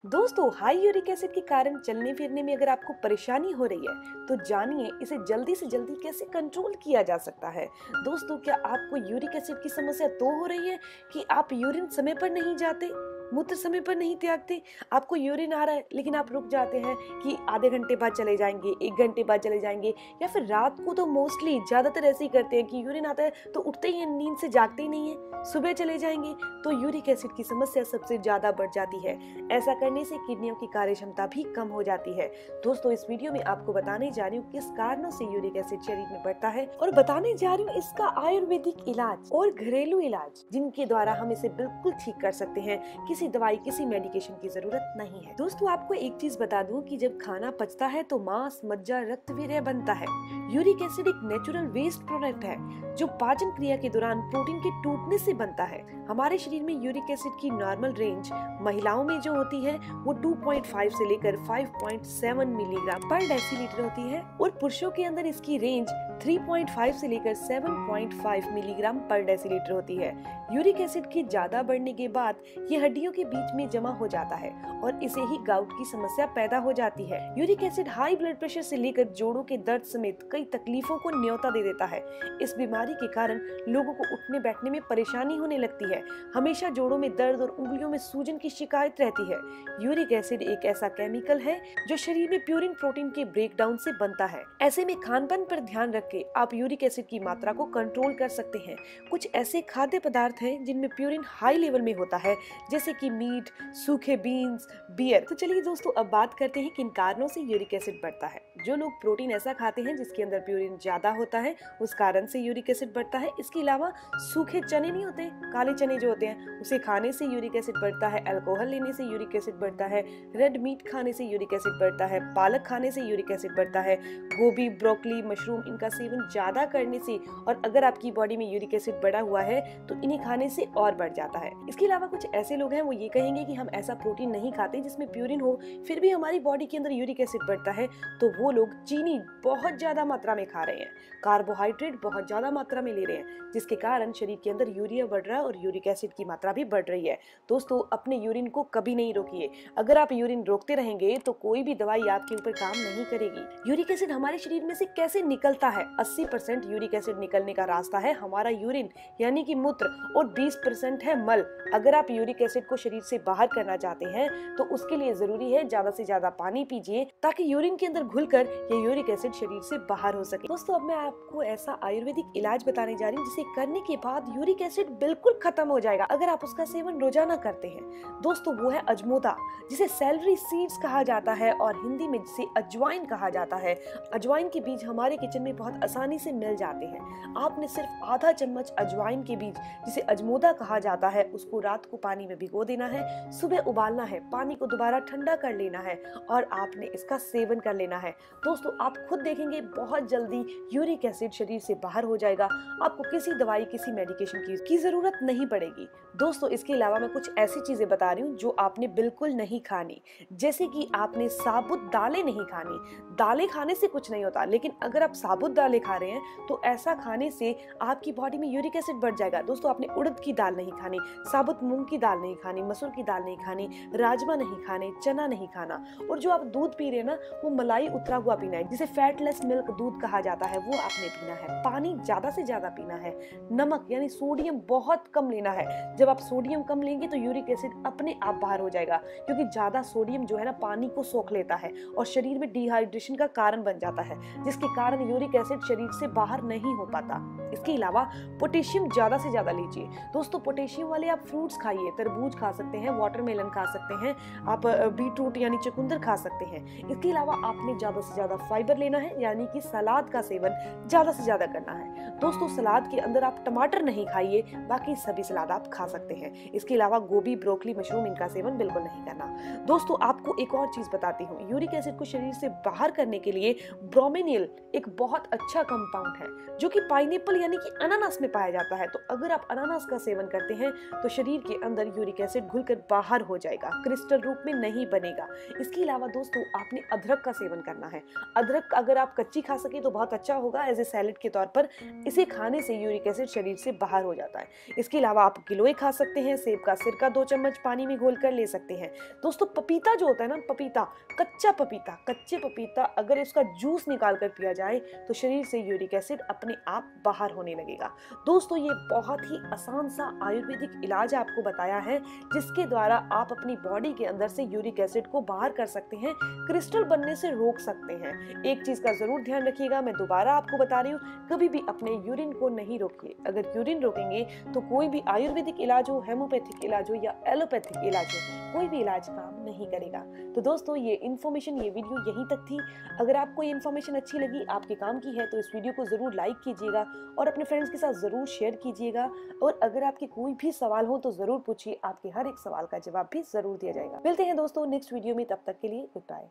दोस्तों, high uric acid के कारण चलने फिरने में अगर आपको परेशानी हो रही है तो जानिए इसे जल्दी से जल्दी कैसे कंट्रोल किया जा सकता है। दोस्तों, क्या आपको यूरिक एसिड की समस्या तो हो रही है कि आप यूरिन समय पर नहीं जाते, मूत्र समय पर नहीं त्यागते, आपको यूरिन आ रहा है लेकिन आप रुक जाते हैं कि आधे घंटे बाद चले जाएंगे, 1 घंटे बाद चले जाएंगे, या फिर रात को तो मोस्टली ज्यादातर ऐसे ही करते हैं कि यूरिन आता है तो उठते ही हैं, नींद से जागते ही नहीं है, सुबह चले जाएंगे, तो यूरिक एसिड की समस्या सबसे ज्यादा बढ़ जाती है। ऐसा करने से किडनियों की कार्य क्षमता भी कम हो जाती है। दोस्तों, इस वीडियो में आपको बताने जा रही हूँ किस कारणों से यूरिक एसिड शरीर में बढ़ता है और बताने जा रही हूँ इसका आयुर्वेदिक इलाज और घरेलू इलाज जिनके द्वारा हम इसे बिल्कुल ठीक कर सकते हैं। किसी दवाई, किसी मेडिकेशन की जरूरत नहीं है। दोस्तों, आपको एक चीज बता दूं कि जब खाना पचता है तो मांस, मज्जा, रक्तवीर्य बनता है। यूरिक एसिड एक नेचुरल वेस्ट प्रोडक्ट है जो पाचन क्रिया के दौरान प्रोटीन के टूटने से बनता है। हमारे शरीर में यूरिक एसिड की नॉर्मल रेंज महिलाओं में जो होती है वो 2.5 से लेकर 5.7 मिलीग्राम पर डेसीलीटर होती है और पुरुषों के अंदर इसकी रेंज 3.5 से लेकर 7.5 मिलीग्राम पर डेसीलीटर होती है। यूरिक एसिड के ज्यादा बढ़ने के बाद ये हड्डियों के बीच में जमा हो जाता है और इसे ही गाउट की समस्या पैदा हो जाती है। Uric acid high blood pressure से लेकर जोड़ों के दर्द समेत कई तकलीफों को न्योता दे देता है। इस बीमारी के कारण लोगों को उठने बैठने में परेशानी होने लगती है, हमेशा जोड़ों में दर्द और उंगलियों में सूजन की शिकायत रहती है। यूरिक एसिड एक ऐसा केमिकल है जो शरीर में प्यूरिन प्रोटीन के ब्रेकडाउन से बनता है। ऐसे में खान-पान पर ध्यान रख के आप यूरिक एसिड की मात्रा को कंट्रोल कर सकते हैं। कुछ ऐसे खाद्य पदार्थ हैं जिनमें प्यूरिन हाई लेवल में होता है, जैसे कि मीट, सूखे बीन्स, बियर। तो चलिए दोस्तों, अब बात करते हैं किन कारणों से यूरिक एसिड बढ़ता है। जो लोग प्रोटीन ऐसा खाते हैं जिसके अंदर प्यूरिन ज्यादा होता है, उस कारण से यूरिक एसिड बढ़ता है। इसके अलावा सूखे चने नहीं होते, काले चने जो होते हैं, उसे खाने से यूरिक एसिड बढ़ता है। अल्कोहल लेने से यूरिक एसिड बढ़ता है। रेड मीट खाने से यूरिक एसिड बढ़ता है। पालक खाने से यूरिक एसिड बढ़ता है। गोभी, ब्रोकली, मशरूम, इनका सेवन ज्यादा करने से, और अगर आपकी बॉडी में यूरिक एसिड बढ़ा हुआ है तो इन्हें खाने से और बढ़ जाता है। इसके अलावा कुछ ऐसे लोग हैं वो ये कहेंगे कि हम ऐसा प्रोटीन नहीं खाते जिसमें प्यूरिन हो, फिर भी हमारी बॉडी के अंदर यूरिक एसिड बढ़ता है, तो वो लोग चीनी बहुत ज्यादा मात्रा में खा रहे हैं, कार्बोहाइड्रेट बहुत ज्यादा मात्रा में ले रहे हैं, जिसके कारण शरीर के अंदर यूरिया बढ़ रहा है और यूरिक एसिड की मात्रा भी बढ़ रही है। दोस्तों, अपने यूरिन को कभी नहीं रोकिए। अगर आप यूरिन रोकते रहेंगे तो कोई भी दवाई आपके ऊपर काम नहीं करेगी। यूरिक एसिड हमारे शरीर में से कैसे निकलता है? 80% यूरिक एसिड निकलने का रास्ता है हमारा यूरिन यानी कि मूत्र, और 20% है मल। अगर आप यूरिक एसिड को शरीर से बाहर करना चाहते हैं तो उसके लिए जरूरी है ज्यादा से ज्यादा पानी पीजिए, ताकि यूरिन के अंदर घुलकर ये यूरिक एसिड शरीर से बाहर हो सके। दोस्तों, अब मैं आपको ऐसा आयुर्वेदिक इलाज बताने जा रही हूँ जिसे करने के बाद यूरिक एसिड बिल्कुल खत्म हो जाएगा अगर आप उसका सेवन रोजाना करते हैं। दोस्तों, वो है अजमोदा, जिसे सेलरी सीड्स कहा जाता है और हिंदी में जिसे अजवाइन कहा जाता है। अजवाइन के बीज हमारे किचन में बहुत आसानी से मिल जाते हैं। आपने सिर्फ आधा चम्मच अजवाइन के बीज, जिसे अजमोदा कहा जाता है, उसको रात को पानी में भिगो देना है, सुबह उबालना है, पानी को दोबारा ठंडा कर लेना है और आपने इसका सेवन कर लेना है। दोस्तों, आप खुद देखेंगे बहुत जल्दी यूरिक एसिड शरीर से बाहर हो जाएगा। आपको किसी दवाई, किसी मेडिकेशन की जरूरत नहीं पड़ेगी। दोस्तों, इसके अलावा मैं कुछ ऐसी चीजें बता रही हूँ जो आपने बिल्कुल नहीं खानी, जैसे कि आपने साबुत दालें नहीं खानी। दालें खाने से कुछ नहीं होता, लेकिन अगर आप साबुत दालें खा रहे हैं तो ऐसा खाने से आपकी बॉडी में यूरिक एसिड बढ़ जाएगा। दोस्तों, आपने उड़द की दाल नहीं खानी, साबुत मूंग की दाल नहीं खानी, मसूर की दाल नहीं खानी, राजमा नहीं खाने, चना नहीं खाना, और जो आप दूध पी रहे हैं ना, वो मलाई उतरा हुआ पीना है, जिसे फैटलेस मिल्क दूध कहा जाता है, वो आपने पीना है। पानी ज्यादा से ज्यादा पीना है। नमक यानी सोडियम बहुत कम लेना है। जब आप सोडियम कम लेंगे तो यूरिक एसिड अपने आप बाहर हो जाएगा, क्योंकि ज्यादा सोडियम जो है ना पानी को सोख लेता है और शरीर में डिहाइड्रेशन का कारण बन जाता है, जिसके कारण यूरिक एसिड शरीर से बाहर नहीं हो पाता। इसके अलावा पोटेशियम ज्यादा से ज्यादा लीजिए। दोस्तों, पोटेशियम वाले आप फ्रूट्स खाइए, तरबूज खा सकते हैं, वाटरमेलन खा सकते हैं, आप बीटरूट यानी चुकंदर खा सकते हैं। इसके अलावा आपने ज्यादा से ज्यादा फाइबर लेना है, यानी कि सलाद का सेवन ज्यादा से ज्यादा करना है। दोस्तों, सलाद के अंदर आप टमाटर नहीं खाइए, बाकी सभी सलाद आप खा सकते हैं। इसके अलावा गोभी, ब्रोकली, मशरूम, इनका सेवन बिल्कुल नहीं करना। दोस्तों, आपको एक और चीज बताती हूँ। यूरिक एसिड को शरीर से बाहर करने के लिए ब्रोमेनिल एक बहुत अच्छा कंपाउंड है जो कि पाइनएप्पल यानी कि अनानास में पाया जाता है। तो अगर आप अनानास का सेवन करते हैं तो शरीर के अंदर यूरिक एसिड घुलकर बाहर हो जाएगा, क्रिस्टल रूप में नहीं बनेगा। इसके अलावा दोस्तों, आपने अदरक का सेवन करना है। अदरक अगर आप कच्ची खा सके तो बहुत अच्छा होगा एज ए सैलेड के तौर पर। इसे खाने से यूरिक एसिड शरीर से बाहर हो जाता है। इसके अलावा आप गिलोय खा सकते हैं, सेब का सिरका 2 चम्मच पानी में घोल कर ले सकते हैं। दोस्तों, पपीता जो होता है ना, पपीता, कच्चा पपीता, कच्चे पपीता अगर इसका जूस निकाल कर पिया जाए तो शरीर से यूरिक एसिड अपने आप बाहर होने लगेगा। दोस्तों ये बहुत ही आसान सा आयुर्वेदिक इलाज आपको बताया है जिसके द्वारा आप अपनी बॉडी के अंदर से यूरिक एसिड को बाहर कर सकते हैं, क्रिस्टल बनने से रोक सकते हैं। एक चीज का जरूर ध्यान रखिएगा, मैं दोबारा आपको बता रही हूँ, कभी भी अपने यूरिन को नहीं रोकिए। अगर यूरिन रोकेंगे तो कोई भी आयुर्वेदिक इलाज हो, हेमोपैथिक इलाज हो या एलोपैथिक इलाज हो, कोई भी इलाज काम नहीं करेगा। तो दोस्तों ये इन्फॉर्मेशन, ये वीडियो यहीं तक थी। अगर आपको ये इन्फॉर्मेशन अच्छी लगी, आपके काम की है, तो इस वीडियो को जरूर लाइक कीजिएगा और अपने फ्रेंड्स के साथ जरूर शेयर कीजिएगा। और अगर आपके कोई भी सवाल हो तो जरूर पूछिए, आपके हर एक सवाल का जवाब भी जरूर दिया जाएगा। मिलते हैं दोस्तों नेक्स्ट वीडियो में, तब तक के लिए गुड बाय।